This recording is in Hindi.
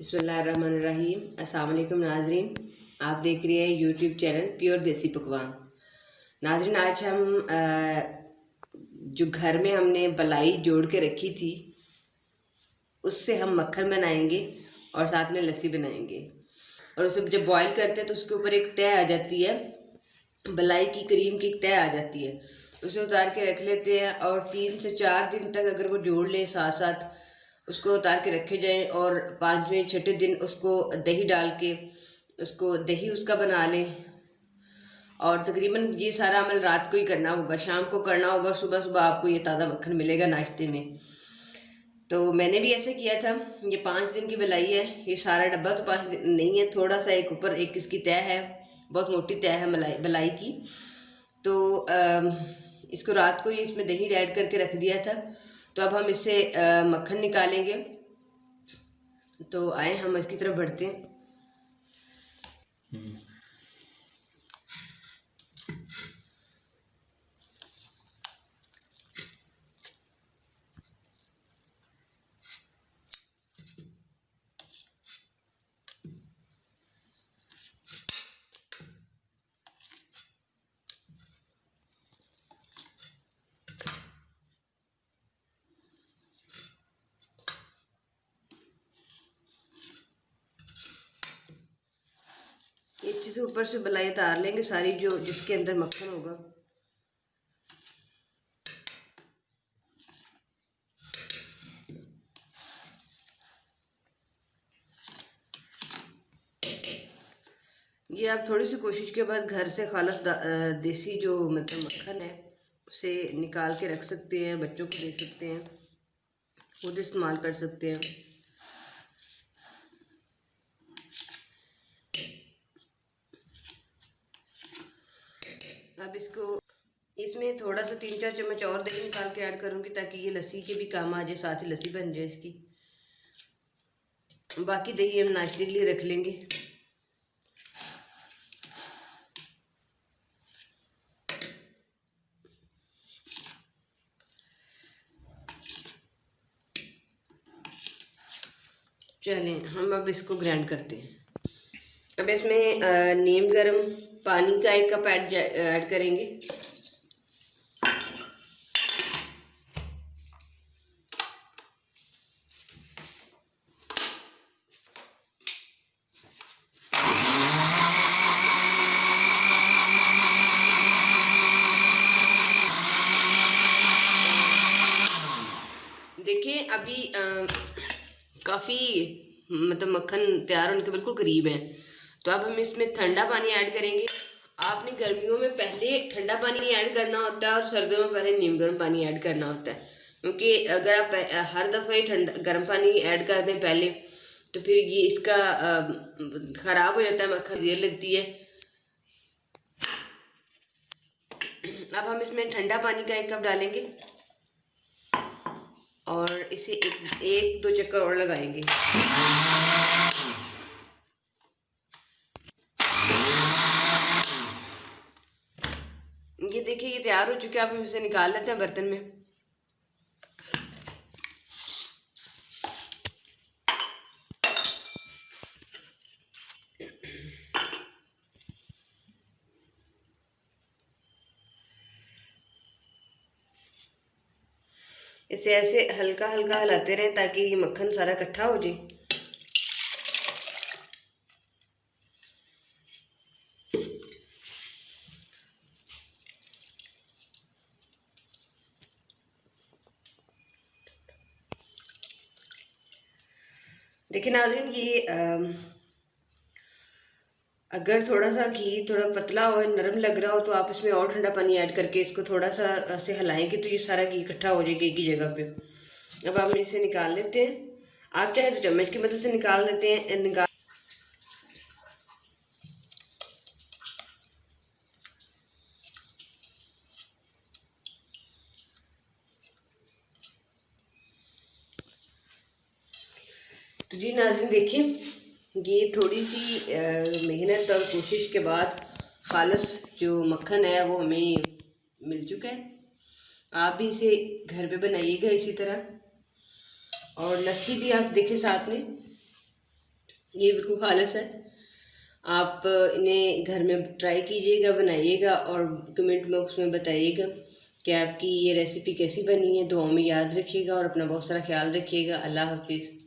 बिस्मिल्लाहिर्रहमानिर्रहीम। अस्सलाम वालेकुम नाजरीन, आप देख रहे हैं यूट्यूब चैनल प्योर देसी पकवान। नाजरीन, आज हम जो घर में हमने बलाई जोड़ के रखी थी उससे हम मक्खन बनाएंगे और साथ में लस्सी बनाएंगे। और उसे जब बॉईल करते हैं तो उसके ऊपर एक तह आ जाती है, बलाई की क्रीम की एक तह आ जाती है। उसे उतार के रख लेते हैं और 3 से 4 दिन तक अगर वो जोड़ लें साथ साथ उसको उतार के रखे जाएं और 5वें छठे दिन उसको दही डाल के उसको दही उसका बना लें। और तकरीबन ये सारा अमल रात को ही करना होगा, शाम को करना होगा, सुबह सुबह आपको ये ताज़ा मक्खन मिलेगा नाश्ते में। तो मैंने भी ऐसे किया था। ये 5 दिन की बलाई है। ये सारा डब्बा तो 5 दिन नहीं है, थोड़ा सा एक ऊपर एक इसकी तह है, बहुत मोटी तह है बलाई की। तो इसको रात को ही इसमें दही ऐड करके रख दिया था। तो अब हम इससे मक्खन निकालेंगे। तो आए हम इसकी तरफ बढ़ते हैं। एक चीज़ ऊपर से बलाई उतार लेंगे सारी, जो जिसके अंदर मक्खन होगा। ये आप थोड़ी सी कोशिश के बाद घर से खालस देसी जो मतलब मक्खन है उसे निकाल के रख सकते हैं, बच्चों को दे सकते हैं, खुद इस्तेमाल कर सकते हैं। अब इसमें थोड़ा सा 3-4 चम्मच और दही निकाल के ऐड करूँगी ताकि ये लस्सी के भी काम आ जाए, साथ ही लस्सी बन जाए इसकी। बाकी दही हम नाश्ते के लिए रख लेंगे। चलें हम अब इसको ग्राइंड करते हैं। अब इसमें नीम गर्म पानी का 1 कप ऐड करेंगे। देखिए अभी काफ़ी मतलब मक्खन तैयार होने के बिल्कुल करीब है। तो अब हम इसमें ठंडा पानी ऐड करेंगे। आपने गर्मियों में पहले ठंडा पानी ऐड करना होता है और सर्दियों में पहले नीम गर्म पानी ऐड करना होता है, क्योंकि अगर आप हर दफ़ा ही ठंडा गर्म पानी ऐड कर दें पहले तो फिर ये इसका ख़राब हो जाता है, मक्खन देर लगती है। अब हम इसमें ठंडा पानी का 1 कप डालेंगे और इसे एक दो चक्कर और लगाएंगे। ये देखिए ये तैयार हो चुके हैं। अब हम इसे निकाल लेते हैं बर्तन में। इसे ऐसे हल्का हल्का हिलाते रहें ताकि ये मक्खन सारा इकट्ठा हो जाए। देखिए नाज़रीन, ये अगर थोड़ा सा घी थोड़ा पतला हो, नरम लग रहा हो तो आप इसमें और ठंडा पानी ऐड करके इसको थोड़ा सा ऐसे हिलाएंगे तो ये सारा घी इकट्ठा हो जाएगा एक ही जगह पे। अब हम इसे निकाल लेते हैं। आप चाहे तो चम्मच की मदद से निकाल लेते हैं। तो जी नाज़रीन देखिए, ये थोड़ी सी मेहनत और कोशिश के बाद खालस जो मक्खन है वो हमें मिल चुका है। आप भी इसे घर पे बनाइएगा इसी तरह। और लस्सी भी आप देखें साथ में। ये बिल्कुल खालिस है। आप इन्हें घर में ट्राई कीजिएगा, बनाइएगा और कमेंट बॉक्स में बताइएगा कि आपकी ये रेसिपी कैसी बनी है। दुआओं में याद रखिएगा और अपना बहुत सारा ख्याल रखिएगा। अल्लाह हाफिज़।